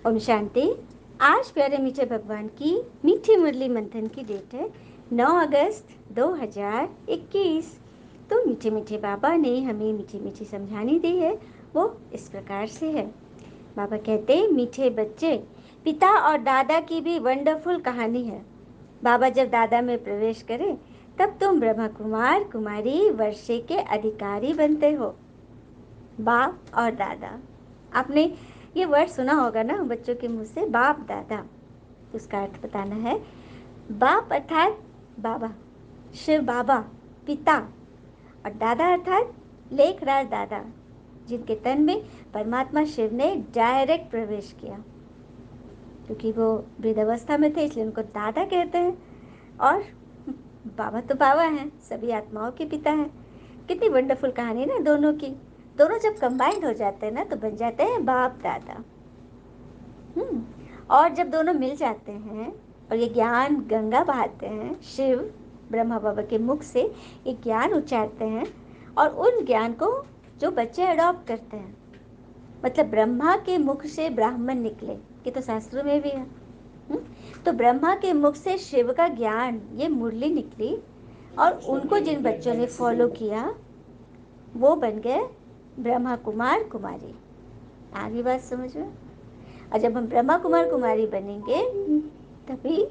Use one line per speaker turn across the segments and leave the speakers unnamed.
ओम शांति। आज प्यारे मीठे भगवान की मीठी मुरली मंथन की डेट है 9 अगस्त 2021। तो मीठे मीठे बाबा ने हमें मीठी मीठी समझानी दी है, वो इस प्रकार से है। बाबा कहते हैं, मीठे बच्चे, पिता और दादा की भी वंडरफुल कहानी है। बाबा जब दादा में प्रवेश करें तब तुम ब्रह्मा कुमार कुमारी वर्षे के अधिकारी बनते हो। बाप और दादा, आपने ये वर्ड सुना होगा ना बच्चों के मुंह से, बाप दादा। उसका अर्थ बताना है। बाप अर्थात बाबा, शिव बाबा पिता, और दादा अर्थात लेखराज दादा, जिनके तन में परमात्मा शिव ने डायरेक्ट प्रवेश किया। क्योंकि वो वृद्धावस्था में थे इसलिए उनको दादा कहते हैं, और बाबा तो बाबा हैं, सभी आत्माओं के पिता हैं। कितनी वंडरफुल कहानी ना दोनों की। दोनों जब कंबाइंड हो जाते हैं ना तो बन जाते हैं बाप दादा। और जब दोनों मिल जाते हैं और ये ज्ञान गंगा बहाते हैं, शिव ब्रह्मा बाबा के मुख से ये ज्ञान उच्चारते हैं, और उन ज्ञान को जो बच्चे अडॉप्ट करते हैं, मतलब ब्रह्मा के मुख से ब्राह्मण निकले, ये तो शास्त्रों में भी है। तो ब्रह्मा के मुख से शिव का ज्ञान, ये मुरली निकली, और उनको जिन बच्चों ने फॉलो किया वो बन गए ब्रह्मा कुमार कुमारी। आगे बात समझ में? और जब हम ब्रह्मा कुमार कुमारी बनेंगे तभी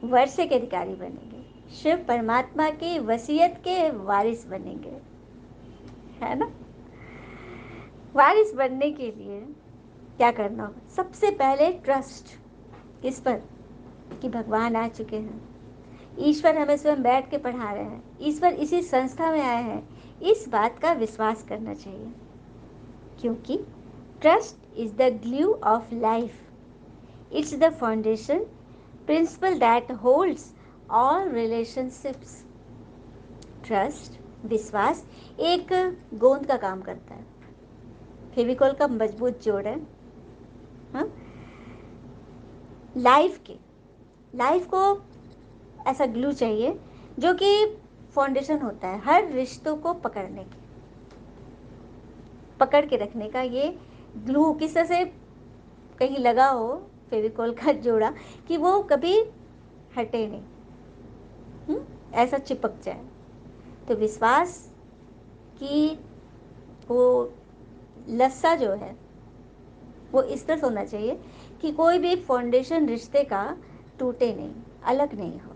वर्षे के अधिकारी बनेंगे, शिव परमात्मा की वसीयत के वारिस बनेंगे, है ना। वारिस बनने के लिए क्या करना होगा? सबसे पहले ट्रस्ट, किस पर? कि भगवान आ चुके हैं, ईश्वर हमें स्वयं बैठ के पढ़ा रहे हैं, ईश्वर इसी संस्था में आए हैं, इस बात का विश्वास करना चाहिए। क्योंकि trust is the glue of life, it's the foundation principal that holds all relationships. Trust, विश्वास, एक गोंद का काम करता है, फेविकॉल का मजबूत जोड़ है। हाँ? लाइफ को ऐसा ग्लू चाहिए जो कि फाउंडेशन होता है हर रिश्तों को पकड़ने की, पकड़ के रखने का। ये ग्लू किस तरह से कहीं लगा हो, फेविकॉल का जोड़ा, कि वो कभी हटे नहीं, ऐसा चिपक जाए। तो विश्वास की वो लस्सा जो है वो इस तरह से होना चाहिए कि कोई भी फाउंडेशन रिश्ते का टूटे नहीं, अलग नहीं हो,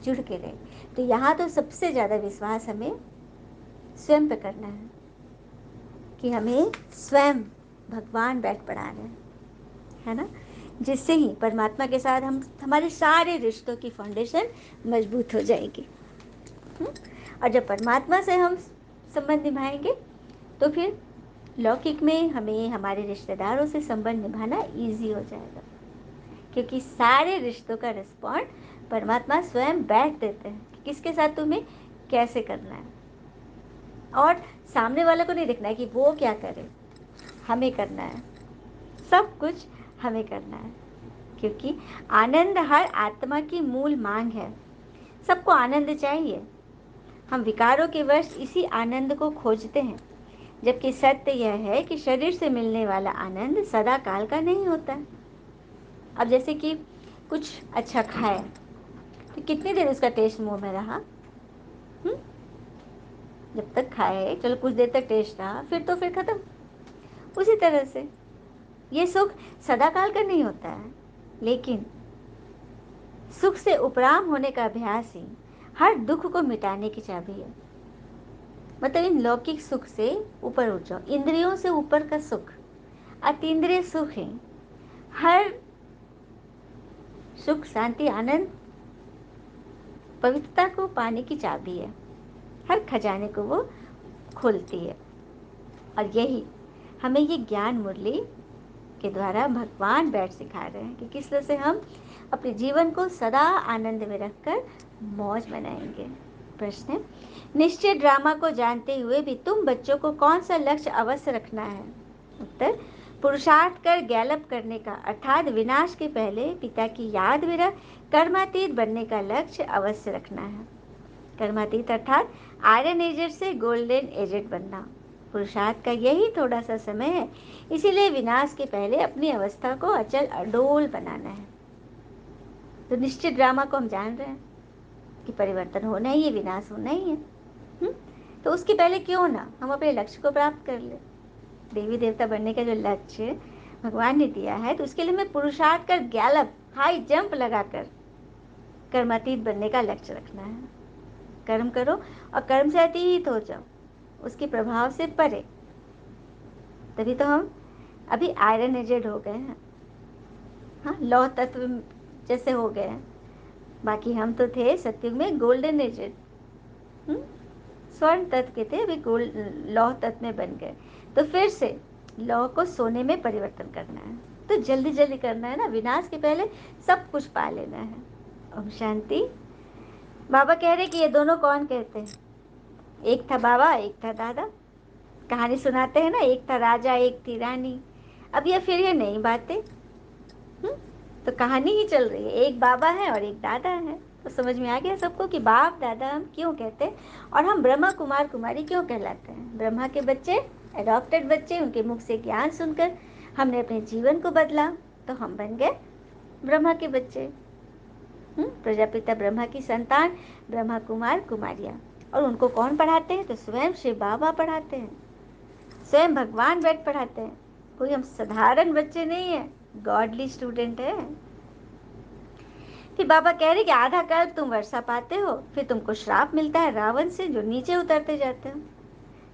जुड़ के रहे। तो यहाँ तो सबसे ज़्यादा विश्वास हमें स्वयं पे करना है कि हमें स्वयं भगवान बैठ पढ़ा रहे हैं, है ना। जिससे ही परमात्मा के साथ हम, हमारे सारे रिश्तों की फाउंडेशन मजबूत हो जाएगी। और जब परमात्मा से हम संबंध निभाएंगे तो फिर लौकिक में हमें हमारे रिश्तेदारों से संबंध निभाना इजी हो जाएगा, क्योंकि सारे रिश्तों का रिस्पॉन्ड परमात्मा स्वयं बैठ देते हैं कि किसके साथ तुम्हें कैसे करना है। और सामने वाले को नहीं देखना है कि वो क्या करे, हमें करना है, सब कुछ हमें करना है। क्योंकि आनंद हर आत्मा की मूल मांग है, सबको आनंद चाहिए। हम विकारों के वश इसी आनंद को खोजते हैं, जबकि सत्य यह है कि शरीर से मिलने वाला आनंद सदा काल का नहीं होता। अब जैसे कि कुछ अच्छा खाए तो कितनी देर उसका टेस्ट मुंह में रहा? जब तक खाए, चलो कुछ देर तक टेस्ट रहा, फिर खत्म। उसी तरह से ये सुख सदा काल का नहीं होता है, लेकिन सुख से उपराम होने का अभ्यास ही हर दुख को मिटाने की चाबी है। मतलब इन लौकिक सुख से ऊपर उठ जाओ, इंद्रियों से ऊपर का सुख, अतीन्द्रिय सुख है। हर सुख, शांति, आनंद, पवित्रता को पाने की चाबी है, हर खजाने को वो खोलती है। और यही हमें ये ज्ञान मुरली के द्वारा भगवान बैठ सिखा रहे हैं कि किस तरह से हम अपने जीवन को सदा आनंद में रखकर मौज मनाएंगे। प्रश्न: निश्चय ड्रामा को जानते हुए भी तुम बच्चों को कौन सा लक्ष्य अवश्य रखना है? उत्तर: पुरुषार्थ कर गैलप करने का, अर्थात विनाश के पहले पिता की याद में रख कर्मातीत बनने का लक्ष्य अवश्य रखना है। कर्मातीत अर्थात आयरन एजेड से गोल्डन एजेड बनना। पुरुषार्थ का यही थोड़ा सा समय है, इसीलिए विनाश के पहले अपनी अवस्था को अचल अडोल बनाना है। तो निश्चित ड्रामा को हम जान रहे हैं कि परिवर्तन होना ही है, विनाश होना ही है। तो उसके पहले क्यों ना हम अपने लक्ष्य को प्राप्त कर ले। देवी देवता बनने का जो लक्ष्य भगवान ने दिया है, तो उसके लिए हमें पुरुषार्थ कर गैलप हाई जंप लगाकर कर्मातीत बनने का लक्ष्य रखना है। कर्म करो और कर्म से अतीत हो जाओ, उसके प्रभाव से परे। तभी तो हम अभी आयरन एजेड हो गए हैं, हाँ, लौह तत्व जैसे हो गए हैं। बाकी हम तो थे सत्युग में गोल्डन एजेड, स्वर्ण तत्व के थे, अभी गोल्ड लौह तत्व में बन गए। तो फिर से लौह को सोने में परिवर्तन करना है, तो जल्दी जल्दी करना है ना, विनाश के पहले सब कुछ पा लेना है। ओम शांति। बाबा कह रहे कि ये दोनों कौन कहते हैं? एक था बाबा, एक था दादा। कहानी सुनाते हैं ना, एक था राजा, एक थी रानी। अब ये फिर ये नई बातें, तो कहानी ही चल रही है, एक बाबा है और एक दादा है। तो समझ में आ गया सबको कि बाप दादा हम क्यों कहते हैं, और हम ब्रह्मा कुमार कुमारी क्यों कहलाते हैं। ब्रह्मा के बच्चे, एडॉप्टेड बच्चे, उनके मुख से ज्ञान सुनकर हमने अपने जीवन को बदला, तो हम बन गए ब्रह्मा के बच्चे। प्रजापिता ब्रह्मा की संतान ब्रह्मा कुमार कुमारियाँ। और उनको कौन पढ़ाते हैं? तो स्वयं शिव बाबा पढ़ाते हैं, स्वयं भगवान बैठ पढ़ाते हैं। कोई हम साधारण बच्चे नहीं है, गॉडली स्टूडेंट है। फिर बाबा कह रहे कि आधा कल्प तुम वर्षा पाते हो, फिर तुमको श्राप मिलता है रावण से, जो नीचे उतरते जाते हो।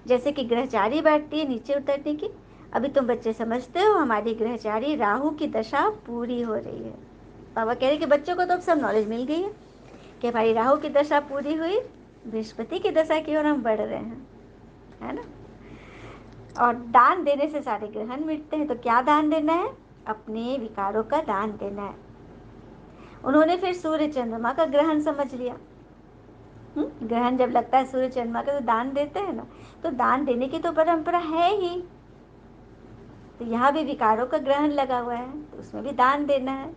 जैसे कि ग्रहचारी बैठती है नीचे उतरने की। अभी तुम बच्चे समझते हो हमारी ग्रहचारी राहु की दशा पूरी हो रही है। बाबा कह रहे कि बच्चों को तो अब सब नॉलेज मिल गई है कि हमारी राहु की दशा पूरी हुई, बृहस्पति की दशा की ओर हम बढ़ रहे हैं, है ना। और दान देने से सारे ग्रहण मिटते हैं। तो क्या दान देना है? अपने विकारों का दान देना है। उन्होंने फिर सूर्य चंद्रमा का ग्रहण समझ लिया। ग्रहण जब लगता है सूर्य चंद्रमा का, तो दान देते हैं ना। तो दान देने की तो परंपरा है ही, तो यहाँ भी विकारों का ग्रहण लगा हुआ है, तो उसमें भी दान देना है।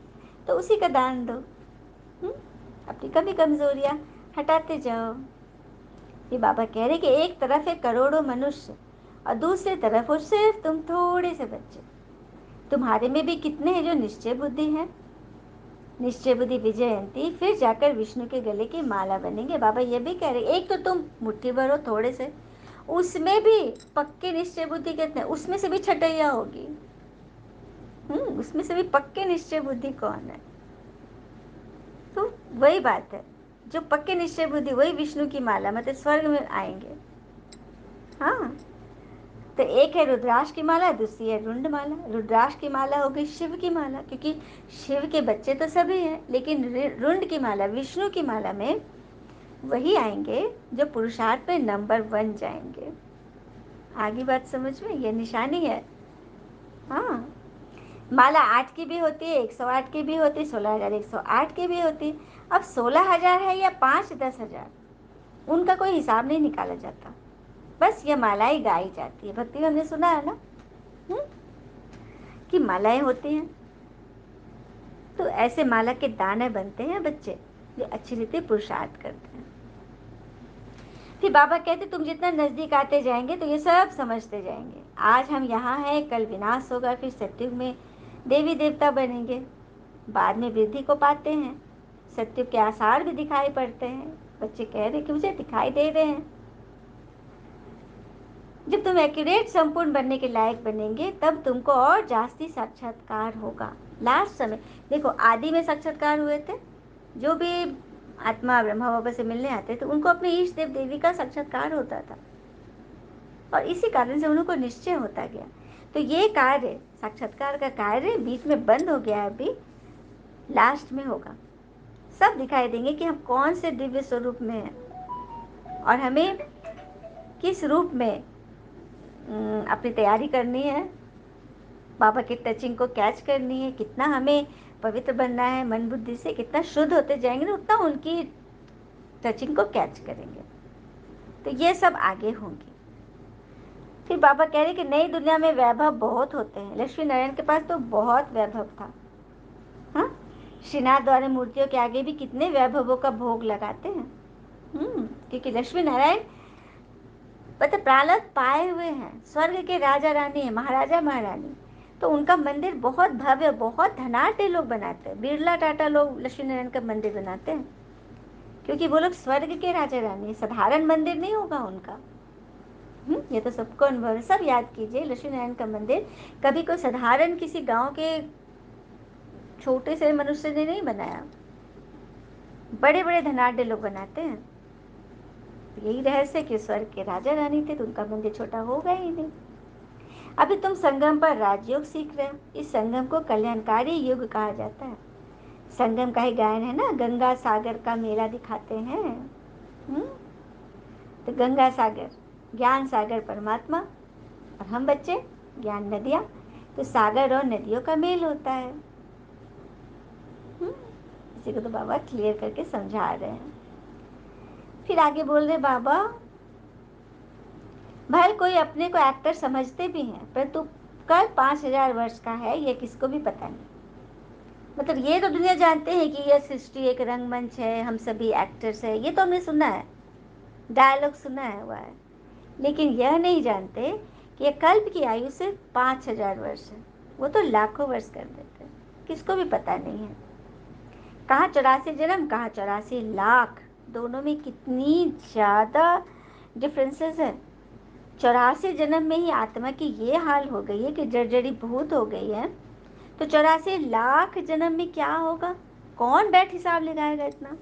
तो उसी का दान दो। अपनी कमी कमजोरियाँ हटाते जाओ। ये बाबा कह रहे कि एक तरफ है करोड़ों मनुष्य और दूसरी तरफ हो सिर्फ तुम थोड़े से बच्चे। तुम्हारे में भी कितने हैं जो निश्चय बुद्धि है? निश्चय बुद्धि विजयंती फिर जाकर विष्णु के गले की माला बनेंगे। बाबा ये भी कह रहे, एक तो तुम मुट्ठी भर हो थोड़े से, उसमें भी पक्के निश्चय बुद्धि कितने, उसमें से भी छटैया होगी। उसमें से भी पक्के निश्चय बुद्धि कौन है? तो वही बात है, जो पक्के निश्चय बुद्धि वही विष्णु की माला मतलब स्वर्ग में आएंगे। हाँ, तो एक है रुद्राक्ष की माला, दूसरी है रुंड माला। रुद्राक्ष की माला हो गई शिव की माला, क्योंकि शिव के बच्चे तो सभी हैं, लेकिन रुंड की माला विष्णु की माला में वही आएंगे जो पुरुषार्थ में नंबर 1 जाएंगे। आगे बात समझ में, ये निशानी है। हाँ, माला 8 की भी होती है, 108 की भी होती है, 16,108 की भी होती है। अब 16,000 है या 5-10,000, उनका कोई हिसाब नहीं निकाला जाता, बस ये मालाएं गाई जाती है। भक्ति में हमने सुना है ना, कि मालाएं होती हैं। तो ऐसे माला के दाने बनते हैं बच्चे जो अच्छी रीति पुरुषार्थ करते हैं। फिर बाबा कहते तुम जितना नजदीक आते जाएंगे तो ये सब समझते जाएंगे। आज हम यहाँ हैं, कल विनाश होगा, फिर सत्युग में देवी देवता बनेंगे, बाद में वृद्धि को पाते हैं। सत्युग के आसार भी दिखाई पड़ते हैं। बच्चे कह रहे कि मुझे दिखाई दे रहे हैं। जब तुम एक्यूरेट संपूर्ण बनने के लायक बनेंगे तब तुमको और जास्ती साक्षात्कार होगा। लास्ट समय देखो, आदि में साक्षात्कार हुए थे, जो भी आत्मा ब्रह्मा बाबा से मिलने आते थे उनको अपने ईष्ट देव देवी का साक्षात्कार होता था, और इसी कारण से उनको निश्चय होता गया। तो ये कार्य, साक्षात्कार का कार्य बीच में बंद हो गया है, अभी लास्ट में होगा। सब दिखाई देंगे कि हम कौन से दिव्य स्वरूप में हैं और हमें किस रूप में अपनी तैयारी करनी है, बाबा की टचिंग को कैच करनी है, कितना हमें पवित्र बनना है मन बुद्धि से। कितना शुद्ध होते जाएंगे ना, उतना उनकी टचिंग को कैच करेंगे। तो ये सब आगे होंगी। फिर बाबा कह रहे कि नई दुनिया में वैभव बहुत होते हैं। लक्ष्मी नारायण के पास तो बहुत वैभव था। हाँ, श्रीनाथ द्वारा मूर्तियों के आगे भी कितने वैभवों का भोग लगाते हैं। क्योंकि लक्ष्मी नारायण मतलब प्रारब्ध पाए हुए हैं, स्वर्ग के राजा रानी है, महाराजा महारानी, तो उनका मंदिर बहुत भव्य, बहुत धनाढ्य लोग बनाते हैं। बिरला टाटा लोग लक्ष्मी नारायण का मंदिर बनाते हैं, क्योंकि वो लोग स्वर्ग के राजा रानी, साधारण मंदिर नहीं होगा उनका। ये तो सबको अनुभव है। सब याद कीजिए, लक्ष्मी नारायण का मंदिर कभी कोई साधारण किसी गांव के छोटे से मनुष्य ने नहीं बनाया, बड़े बड़े धनाढ्य लोग बनाते हैं। यही रहस्य कि स्वर्ग के राजा रानी थे तो उनका मंदिर छोटा होगा ही नहीं। अभी तुम संगम पर राजयोग सीख रहे हो। इस संगम को कल्याणकारी युग कहा जाता है। संगम का ही गायन है ना, गंगा सागर का मेला दिखाते हैं। तो गंगा सागर, ज्ञान सागर परमात्मा, और हम बच्चे ज्ञान नदियाँ। तो सागर और नदियों का मेल होता है। इसी को तो बाबा क्लियर करके समझा रहे हैं। फिर आगे बोल रहे बाबा, भले कोई अपने को एक्टर समझते भी हैं, परंतु कल 5000 वर्ष का है ये किसको भी पता नहीं। मतलब ये तो दुनिया जानते हैं कि यह सृष्टि एक रंगमंच है, हम सभी एक्टर्स हैं, ये तो हमने सुना है, डायलॉग सुना है हुआ है, लेकिन यह नहीं जानते कि यह कल्प की आयु सिर्फ 5000 वर्ष है। वो तो लाखों वर्ष कर देते हैं, किसको भी पता नहीं है। कहाँ 84 जन्म, कहाँ 84 लाख, दोनों में कितनी ज़्यादा डिफरेंसेस है। 84 जन्म में ही आत्मा की ये हाल हो गई है कि जर्जरी भूत हो गई है, तो 84 लाख जन्म में क्या होगा, कौन बैठ हिसाब लगाएगा इतना।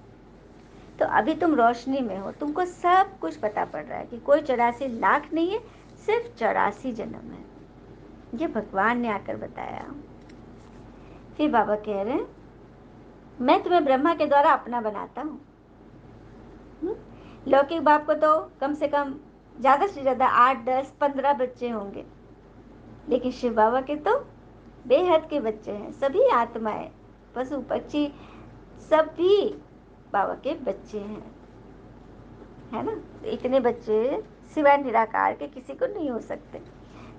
तो अभी तुम रोशनी में हो, तुमको सब कुछ पता पड़ रहा है कि कोई 84 लाख नहीं है, सिर्फ 84 जन्म है। ये भगवान ने आकर बताया। फिर बाबा कह रहे हैं, मैं तुम्हें ब्रह्मा के द्वारा अपना बनाता हूँ। लौकिक बाप को तो कम से कम ज़्यादा से ज़्यादा 8, 10, 15 बच्चे होंगे, लेकिन शिव बाबा के तो बेहद के बच्चे हैं। सभी आत्माएं, पशु पक्षी, सभी बाबा के बच्चे हैं, है ना। इतने बच्चे सिवाय निराकार के किसी को नहीं हो सकते।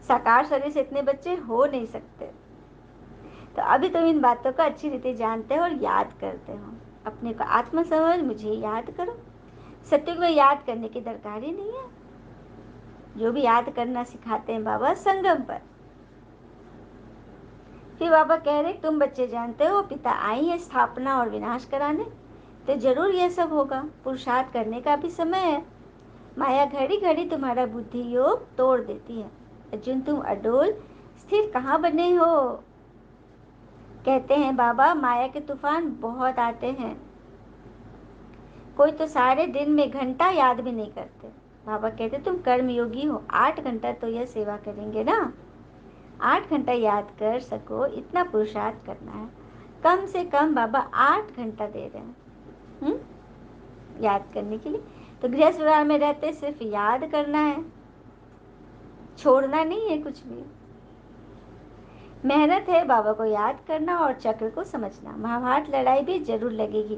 साकार शरीर से इतने बच्चे हो नहीं सकते। तो अभी तुम इन बातों को अच्छी रीति जानते हो और याद करते हो। अपने को आत्मा समझ, मुझे याद करो। सत्युग में याद करने की दरकार ही नहीं है। जो भी याद करना सिखाते हैं बाबा संगम पर। फिर बाबा कह रहे, तुम बच्चे जानते हो पिता आई है स्थापना और विनाश कराने, तो जरूर यह सब होगा। पुरुषार्थ करने का भी समय है। माया घड़ी घड़ी तुम्हारा बुद्धि योग तोड़ देती है। अर्जुन, तुम अडोल स्थिर कहाँ बने हो। कहते हैं बाबा, माया के तूफान बहुत आते हैं, कोई तो सारे दिन में घंटा याद भी नहीं करते। बाबा कहते, तुम कर्म योगी हो, 8 घंटा तो यह सेवा करेंगे ना, 8 घंटा याद कर सको, इतना पुरुषार्थ करना है। कम से कम बाबा 8 घंटा दे रहे हैं याद करने के लिए। तो गृहस्थ व्यवहार में रहते सिर्फ याद करना है, छोड़ना नहीं है कुछ भी। मेहनत है बाबा को याद करना और चक्र को समझना। महाभारत लड़ाई भी जरूर लगेगी,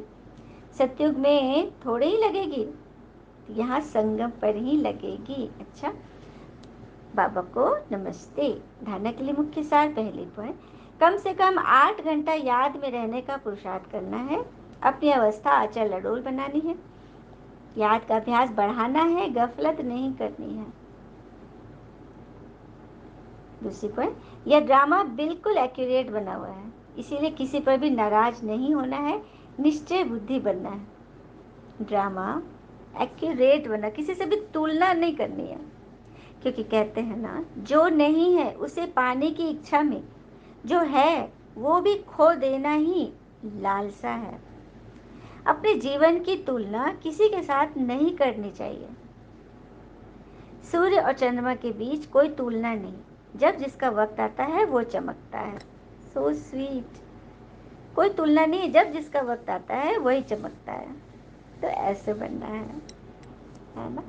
सतयुग में थोड़े ही लगेगी, यहाँ संगम पर ही लगेगी। अच्छा, बाबा को नमस्ते। धारणा के लिए मुख्य सार, पहले पॉइंट, कम से कम 8 घंटा याद में रहने का पुरुषार्थ करना है। अपनी अवस्था अचल अडोल बनानी है, याद का अभ्यास बढ़ाना है, गफलत नहीं करनी है। दूसरी पॉइंट, यह ड्रामा बिल्कुल एक्यूरेट बना हुआ है, इसीलिए किसी पर भी नाराज नहीं होना है, निश्चय बुद्धि बनना है। ड्रामा एक्यूरेट बना, किसी से भी तुलना नहीं करनी है, क्योंकि कहते हैं ना, जो नहीं है उसे पाने की इच्छा में जो है वो भी खो देना ही लालसा है। अपने जीवन की तुलना किसी के साथ नहीं करनी चाहिए। सूर्य और चंद्रमा के बीच कोई तुलना नहीं, जब जिसका वक्त आता है वो चमकता है। So sweet. कोई तुलना नहीं, जब जिसका वक्त आता है वही चमकता है। तो ऐसे बनना है ना।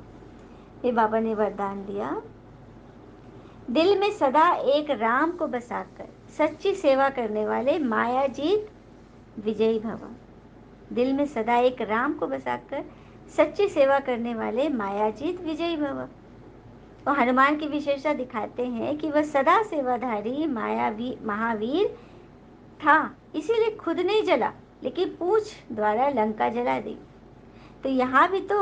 ये बाबा ने वरदान दिया, दिल में सदा एक राम को बसाकर सच्ची सेवा करने वाले माया जीत विजयी भव। दिल में सदा एक राम को बसाकर सच्ची सेवा करने वाले माया जीत विजयी भव। और हनुमान की विशेषता दिखाते हैं कि वह सदा सेवाधारी महावीर था, इसीलिए खुद नहीं जला, लेकिन पूंछ द्वारा लंका जला दी। तो यहाँ भी तो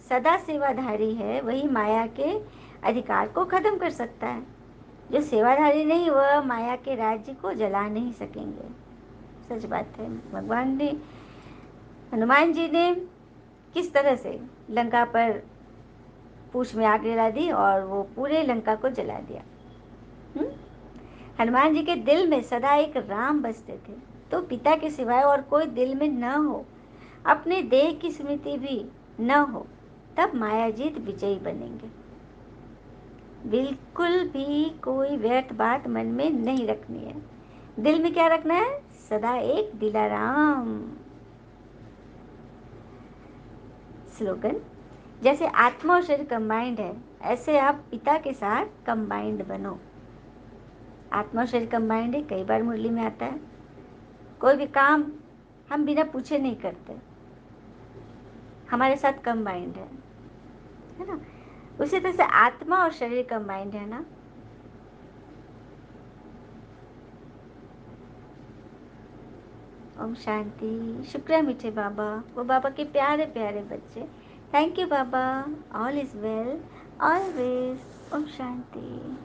सदा सेवाधारी है, वही माया के अधिकार को खत्म कर सकता है। जो सेवाधारी नहीं, वह माया के राज्य को जला नहीं सकेंगे। सच बात है। भगवान ने, हनुमान जी ने किस तरह से लंका पर पूंछ में आग जला दी और वो पूरे लंका को जला दिया। हनुमान जी के दिल में सदा एक राम बसते थे। तो पिता के सिवाय और कोई दिल में न हो, अपने देह की स्मृति भी न हो, तब मायाजीत विजयी बनेंगे। बिल्कुल भी कोई व्यर्थ बात मन में नहीं रखनी है। दिल में क्या रखना है? सदा एक दिलाराम। स्लोगन, जैसे आत्मा और शरीर कंबाइंड है, ऐसे आप पिता के साथ कंबाइंड बनो। आत्मा और शरीर कंबाइंड है, कई बार मुरली में आता है। कोई भी काम हम बिना पूछे नहीं करते, हमारे साथ कंबाइंड है ना। उसी तरह से आत्मा और शरीर कंबाइंड है ना। ओम शांति। शुक्र है मीठे बाबा, वो बाबा के प्यारे प्यारे बच्चे। थैंक यू बाबा। All is well always. ओम शांति।